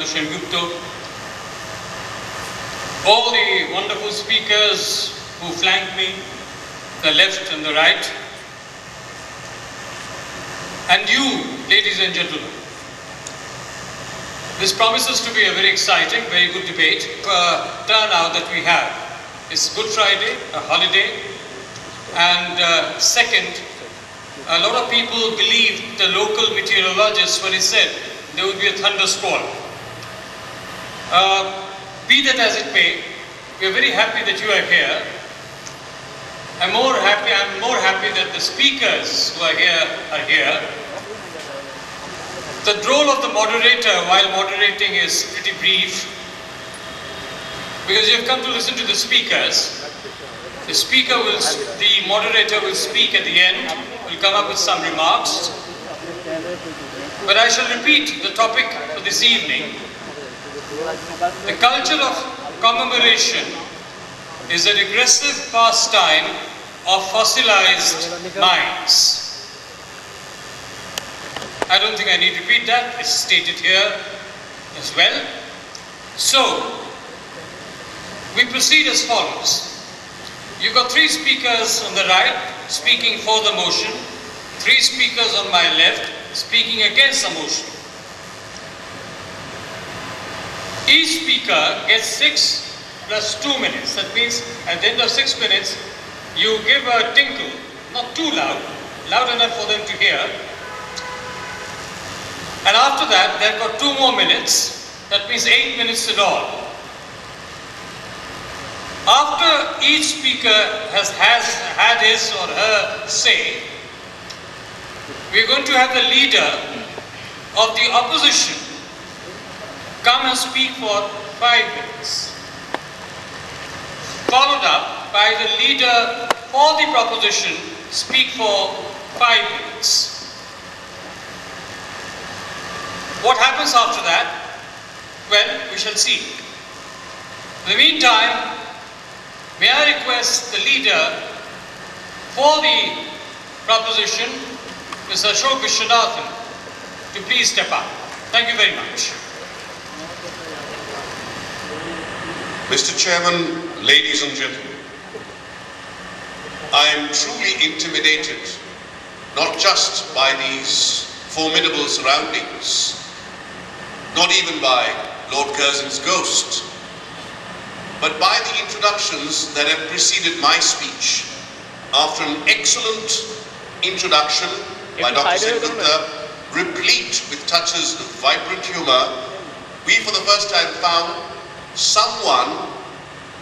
Sengupta, all the wonderful speakers who flank me, the left and the right, and you, ladies and gentlemen. This promises to be a very exciting, very good debate, turnout that we have. It's Good Friday, a holiday, and second, a lot of people believed the local meteorologists when he said there would be a thunderstorm. Be that as it may, we are very happy that you are here. I'm more happy that the speakers who are here. The role of the moderator while moderating is pretty brief, because you've come to listen to the speakers. The moderator will speak at the end, will come up with some remarks. But I shall repeat the topic for this evening. The culture of commemoration is a regressive pastime of fossilized minds. I don't think I need to repeat that, it's stated here as well. So, we proceed as follows. You've got 3 speakers on the right speaking for the motion, 3 speakers on my left speaking against the motion. Each speaker gets 6 plus 2 minutes. That means at the end of 6 minutes, you give a tinkle, not too loud, loud enough for them to hear. And after that, they've got 2 more minutes. That means 8 minutes in all. After each speaker has had his or her say, we're going to have the leader of the opposition come and speak for 5 minutes, followed up by the leader for the proposition speak for 5 minutes. What happens after that? Well, we shall see. In the meantime, may I request the leader for the proposition, Mr. Ashok Vishwanathan, to please step up. Thank you very much. Mr. Chairman, ladies and gentlemen, I am truly intimidated, not just by these formidable surroundings, not even by Lord Curzon's ghost, but by the introductions that have preceded my speech. After an excellent introduction by Dr. Sengupta, replete with touches of vibrant humour, we for the first time found someone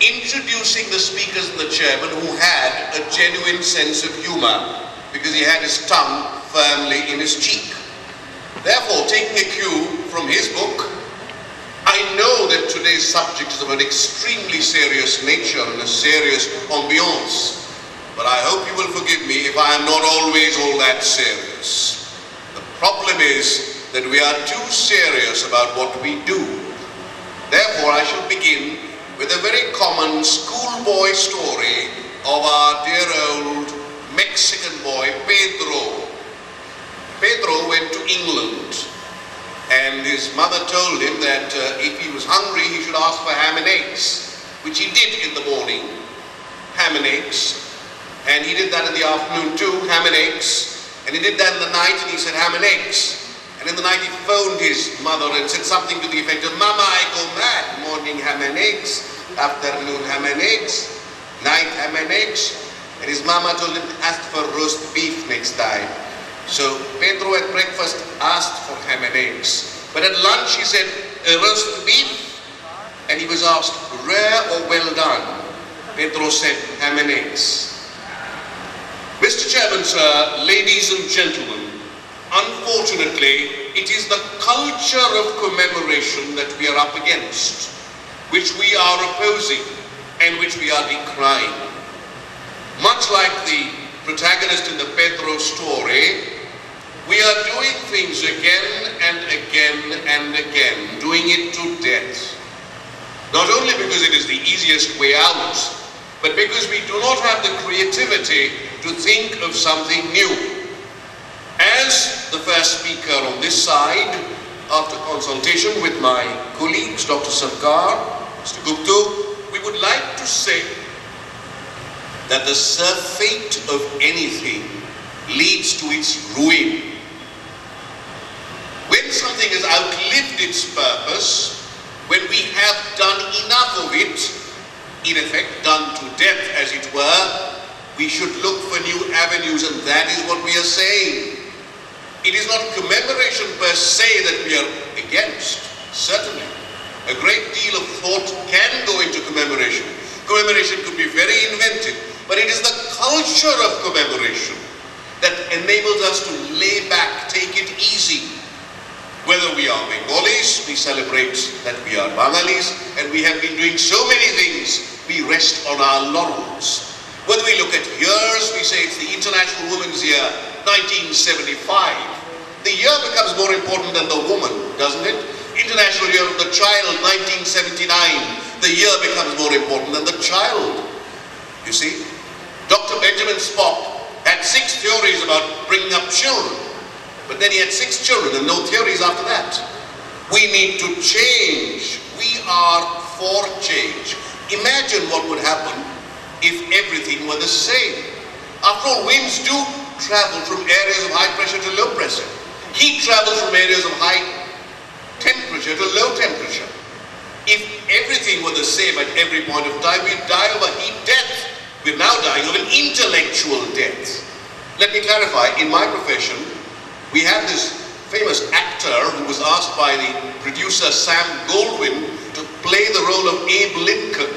introducing the speakers and the chairman who had a genuine sense of humour, because he had his tongue firmly in his cheek. Therefore, taking a cue from his book, I know that today's subject is of an extremely serious nature and a serious ambiance, but I hope you will forgive me if I am not always all that serious. The problem is that we are too serious about what we do. Therefore, I shall begin with a very common schoolboy story of our dear old Mexican boy, Pedro. Pedro went to England, and his mother told him that if he was hungry, he should ask for ham and eggs, which he did in the morning, ham and eggs, and he did that in the afternoon too, ham and eggs, and he did that in the night, and he said ham and eggs, and in the night he phoned his mother and said something to the effect of, "Mama, I go mad, morning ham and eggs, afternoon ham and eggs, night ham and eggs," and his mama told him to ask for roast beef next time. So Pedro at breakfast asked for ham and eggs, but at lunch he said roast beef, and he was asked rare or well done. Pedro said ham and eggs. Mr. Chairman, sir, ladies and gentlemen, unfortunately it is the culture of commemoration that we are up against, which we are opposing and which we are decrying. Much like the protagonist in the Pedro story, we are doing things again and again and again, doing it to death. Not only because it is the easiest way out, but because we do not have the creativity to think of something new. As the first speaker on this side, after consultation with my Mr. Dr. Sarkar, Mr. Gupta, we would like to say that the fate of anything leads to its ruin. When something has outlived its purpose, when we have done enough of it, in effect done to death as it were, we should look for new avenues, and that is what we are saying. It is not commemoration per se that we are against, certainly. A great deal of thought can go into commemoration. Commemoration could be very inventive, but it is the culture of commemoration that enables us to lay back, take it easy. Whether we are Bengalis, we celebrate that we are Bangalis, and we have been doing so many things, we rest on our laurels. Whether we look at years, we say it's the International Women's Year, 1975. The year becomes more important than the woman, doesn't it? International Year of the Child, 1979. The year becomes more important than the child. You see, Dr. Benjamin Spock had 6 theories about bringing up children. But then he had 6 children and no theories after that. We need to change. We are for change. Imagine what would happen if everything were the same. After all, winds do travel from areas of high pressure to low pressure. Heat travels from areas of high temperature to low temperature. If everything were the same at every point of time, we'd die of a heat death. We're now dying of an intellectual death. Let me clarify, in my profession, we had this famous actor who was asked by the producer Sam Goldwyn to play the role of Abe Lincoln.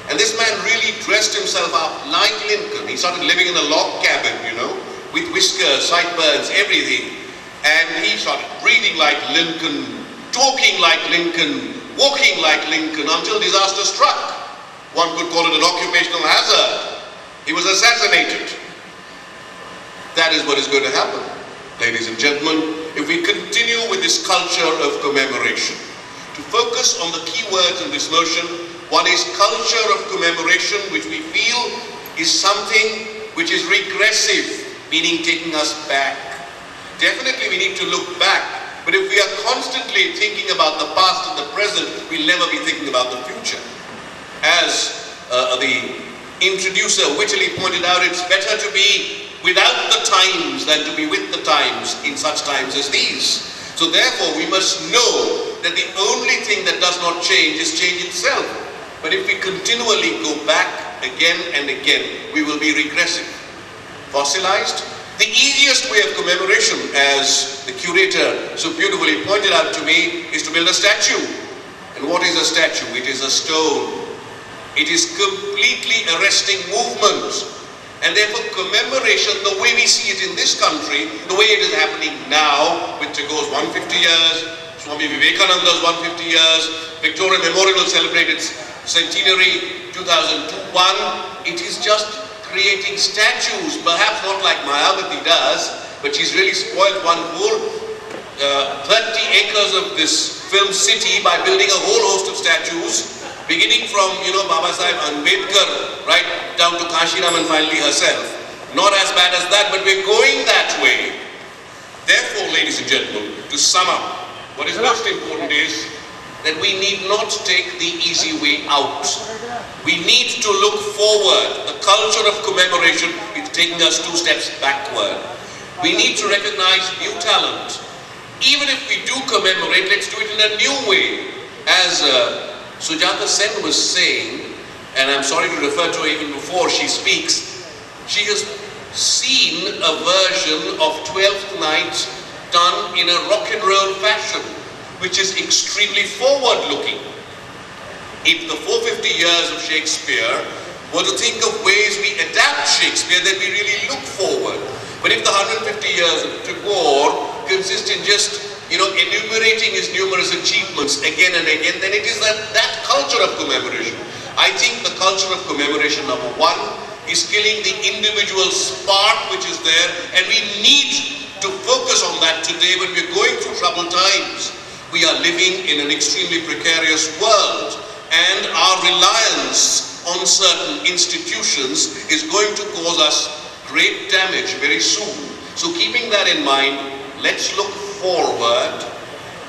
And this man really dressed himself up like Lincoln. He started living in a log cabin, you know, with whiskers, sideburns, everything. And he started breathing like Lincoln, talking like Lincoln, walking like Lincoln, until disaster struck. One could call it an occupational hazard. He was assassinated. That is what is going to happen. Ladies and gentlemen, if we continue with this culture of commemoration, to focus on the key words in this motion, one is culture of commemoration, which we feel is something which is regressive, meaning taking us back. Definitely we need to look back, but if we are constantly thinking about the past and the present, we'll never be thinking about the future. As the introducer wittily pointed out, it's better to be without the times than to be with the times in such times as these. So therefore we must know that the only thing that does not change is change itself. But if we continually go back again and again, we will be regressive. Fossilized? The easiest way of commemoration, as the curator so beautifully pointed out to me, is to build a statue. And what is a statue? It is a stone. It is completely arresting movement. And therefore commemoration, the way we see it in this country, the way it is happening now, with Tagore's 150 years, Swami Vivekananda's 150 years, Victoria Memorial will celebrate its centenary 2001, it is just creating statues, perhaps not like Mayavati does, but she's really spoiled one whole 30 acres of this film city by building a whole host of statues, beginning from, Baba Sahib Ambedkar, right down to Kashiram and finally herself. Not as bad as that, but we're going that way. Therefore, ladies and gentlemen, to sum up, what is most important is that we need not take the easy way out. We need to look forward. The culture of commemoration is taking us 2 steps backward. We need to recognize new talent. Even if we do commemorate, let's do it in a new way. As Sujata Sen was saying, and I'm sorry to refer to her even before she speaks, she has seen a version of 12th Night done in a rock and roll fashion, which is extremely forward-looking. If the 450 years of Shakespeare were to think of ways we adapt Shakespeare, then we really look forward. But if the 150 years of Tagore consist in just enumerating his numerous achievements again and again, then it is that culture of commemoration. I think the culture of commemoration, number 1, is killing the individual spark which is there, and we need to focus on that today when we're going through troubled times. We are living in an extremely precarious world, and our reliance on certain institutions is going to cause us great damage very soon. So keeping that in mind, let's look forward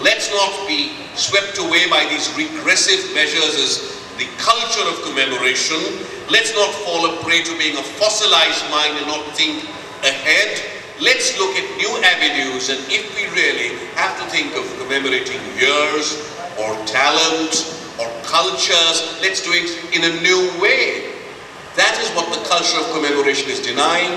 Let's not be swept away by these regressive measures as the culture of commemoration. Let's not fall a prey to being a fossilized mind and not think ahead. Let's look at new avenues, and if we really have to think of commemorating years or talent or cultures, let's do it in a new way. That is what the culture of commemoration is denying.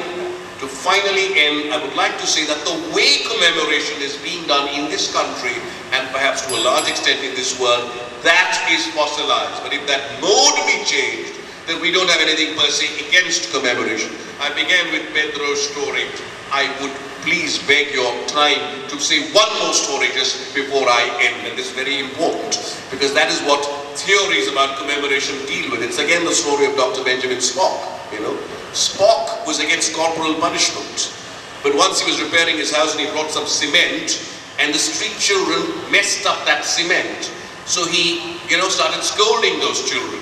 To finally end, I would like to say that the way commemoration is being done in this country, and perhaps to a large extent in this world, that is fossilized. But if that mode be changed, then we don't have anything per se against commemoration. I began with Pedro's story. I would please beg your time to say one more story just before I end, and it's very important, because that is what theories about commemoration deal with. It's again the story of Dr. Benjamin Spock, you know. Spock was against corporal punishment, but once he was repairing his house and he brought some cement, and the street children messed up that cement. So he, started scolding those children,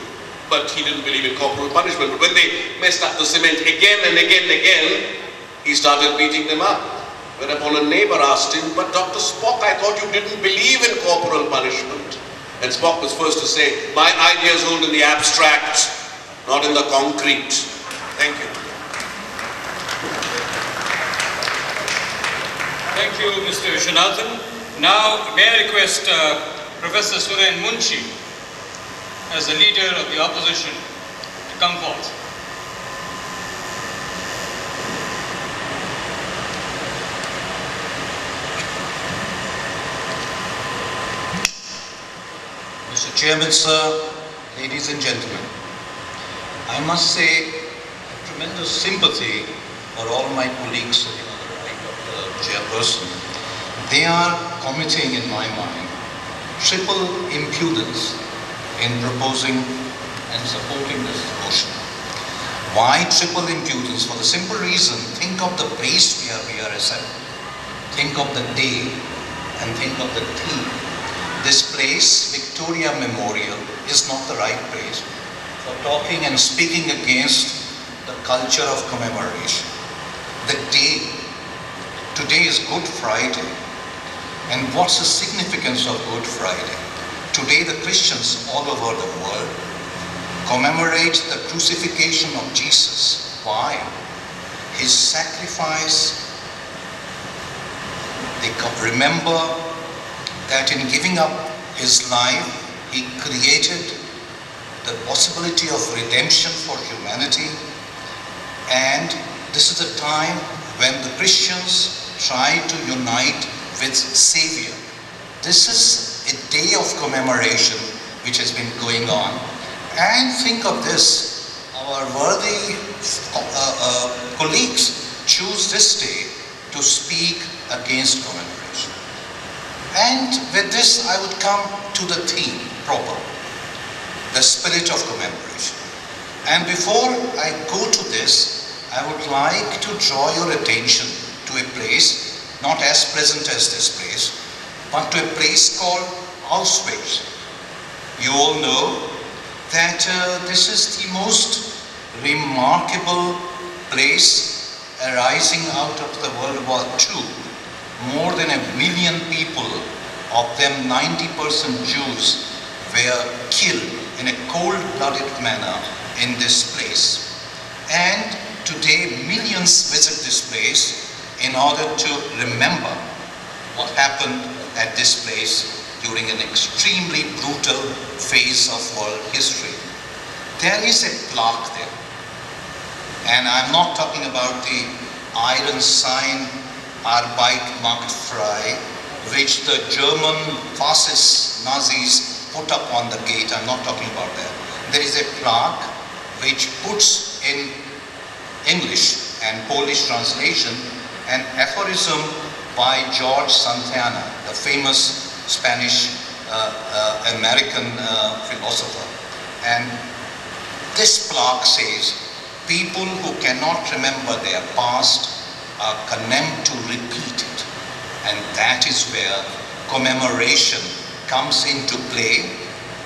but he didn't believe in corporal punishment. But when they messed up the cement again and again and again, he started beating them up. Whereupon a neighbor asked him, "But Dr. Spock, I thought you didn't believe in corporal punishment." And Spock was first to say, "My ideas hold in the abstract, not in the concrete." Thank you. Thank you, Mr. Vishwanathan. Now, may I request Professor Suren Munshi, as the leader of the opposition, to come forth. Mr. Chairman, sir, ladies and gentlemen, I must say tremendous sympathy for all my colleagues sitting on the right of the chairperson. They are committing, in my mind, triple impudence in proposing and supporting this motion. Why triple impudence? For the simple reason, think of the place where we are assembled. Think of the day and think of the theme. This place, Victoria Memorial, is not the right place for talking and speaking against the culture of commemoration. The day, today is Good Friday. And what's the significance of Good Friday? Today the Christians all over the world commemorate the crucifixion of Jesus. Why? His sacrifice. They remember that in giving up his life, he created the possibility of redemption for humanity. And this is a time when the Christians try to unite with Savior. This is a day of commemoration which has been going on. And think of this, our worthy colleagues choose this day to speak against commemoration. And with this I would come to the theme proper, the spirit of commemoration. And before I go to this, I would like to draw your attention to a place not as pleasant as this place, but to a place called Auschwitz. You all know that this is the most remarkable place arising out of the World War II. More than 1 million people, of them 90% Jews, were killed in a cold-blooded manner in this place. And today millions visit this place in order to remember what happened at this place during an extremely brutal phase of world history. There is a plaque there, and I'm not talking about the iron sign Arbeit macht frei, which the German fascist Nazis put up on the gate. I'm not talking about that. There is a plaque which puts in English and Polish translation an aphorism by George Santayana, the famous Spanish American philosopher. And this plaque says, people who cannot remember their past are condemned to repeat it. And that is where commemoration comes into play.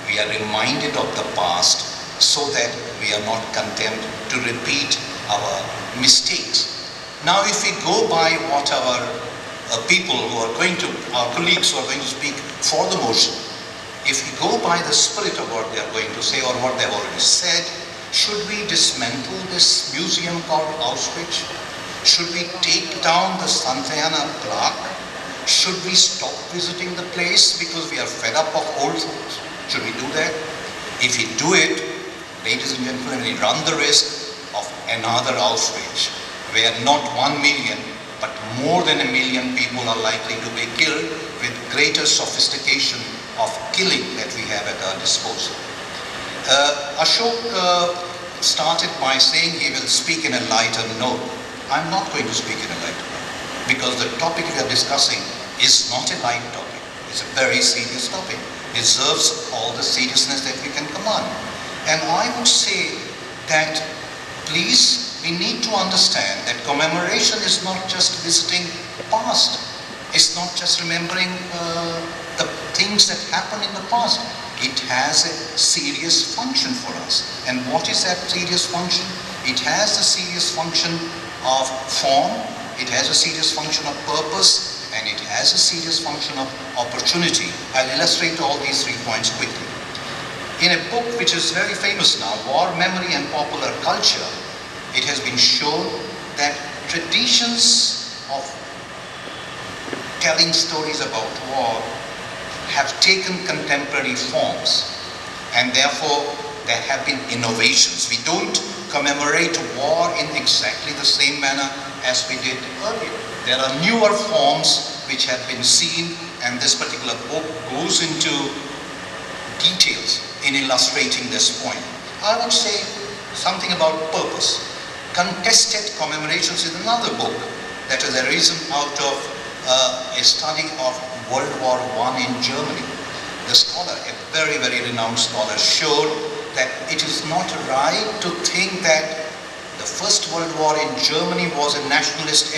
We are reminded of the past so that we are not condemned to repeat our mistakes. Now if we go by what our people who are going to, our colleagues who are going to speak for the motion, if we go by the spirit of what they are going to say or what they have already said, should we dismantle this museum called Auschwitz? Should we take down the Santayana plaque? Should we stop visiting the place because we are fed up of old things? Should we do that? If we do it, ladies and gentlemen, we run the risk of another Auschwitz, where not 1 million, but more than 1 million people are likely to be killed with greater sophistication of killing that we have at our disposal. Ashok started by saying he will speak in a lighter note. I'm not going to speak in a lighter note because the topic we are discussing is not a light topic. It's a very serious topic. It deserves all the seriousness that we can command. And I would say that please, we need to understand that commemoration is not just visiting past. It's not just remembering the things that happened in the past. It has a serious function for us. And what is that serious function? It has a serious function of form, it has a serious function of purpose, and it has a serious function of opportunity. I'll illustrate all these 3 points quickly. In a book which is very famous now, War, Memory and Popular Culture, it has been shown that traditions of telling stories about war have taken contemporary forms, and therefore there have been innovations. We don't commemorate war in exactly the same manner as we did earlier. There are newer forms which have been seen, and this particular book goes into details in illustrating this point. I would say something about purpose. Contested Commemorations is another book that is arisen out of a study of World War I in Germany. The scholar, a very, very renowned scholar, showed that it is not right to think that the First World War in Germany was a nationalist